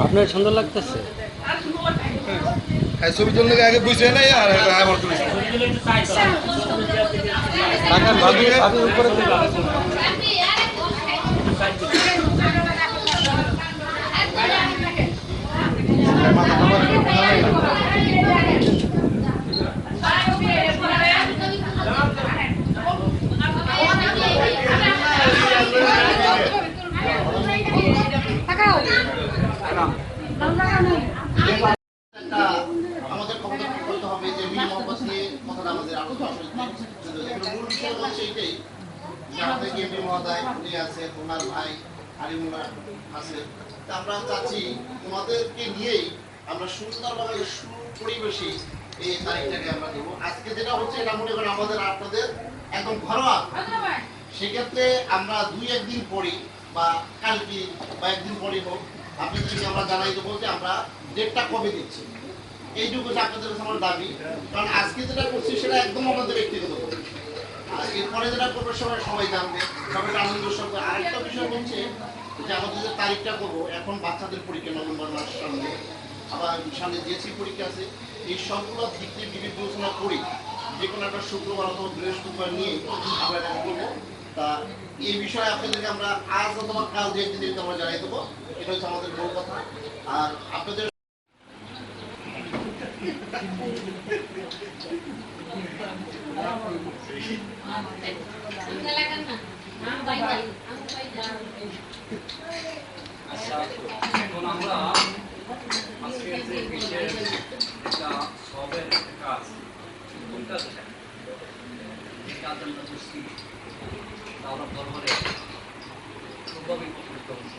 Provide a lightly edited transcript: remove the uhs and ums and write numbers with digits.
আপনার সুন্দর লাগতেছে? ছবির জন্য আগে বুঝে নাই আর আমার উপরে আমাদের ক্ষমতা করতে হবে যে মহব্বত নিয়ে কথাটা আমাদের আলোচনা মূল বিষয় হচ্ছে এইটাই যে আমাদের এমপি মহোদয় উনি আছেন, ওনার ভাই আলিমুল্লাহ আছে। আমরা চাচ্ছি তোমাদেরকে নিয়েই আমরা সুন্দরভাবে সুপরিবেশে এই তারিখটাকে আমরা দেবো। আজকে যেটা হচ্ছে এটা মনে করেন আমাদের আপনাদের একদম ঘরোয়া, সেক্ষেত্রে আমরা 2-1 দিন পরই বা কালকে বা একদিন পরই হোক আপনাদেরকে আমরা জানাই দেবো যে আমরা ডেটটা কবে দিচ্ছি। এইটুকু আপনাদের কাছে আমার দাবি, কারণ আজকে যেটা করছি সেটা একদম আমাদের ব্যক্তিগত করবো, আর এরপরে যেটা করবো সবাই জানবে, সবাই আনন্দ সঙ্গে। আরেকটা বিষয় হচ্ছে যে আমাদের যে তারিখটা করবো, এখন বাচ্চাদের পরীক্ষা নভেম্বর মাস সামনে, আবার সামনে জিএসসি পরীক্ষা আছে, এই সবগুলো দিক দিয়ে বিবেচনা করি যে কোনো একটা শুক্রবার অথবা বৃহস্পতিবার নিয়ে আমরা এটা করবো। তা এই বিষয়ে আপনাদেরকে আমরা আজ অথবা কাল যে একদিন আমরা জানাই দেবো, এটা হচ্ছে আমাদের মূল কথা। আর আপনাদের আচ্ছা, এখন আমরা আজকের যে বিশেষ একটা সবের একটা কাজ, কোন কাজ এই কাজ আমরা করছি, তা আমরা দরবারে খুবভাবে উপকৃত হচ্ছি।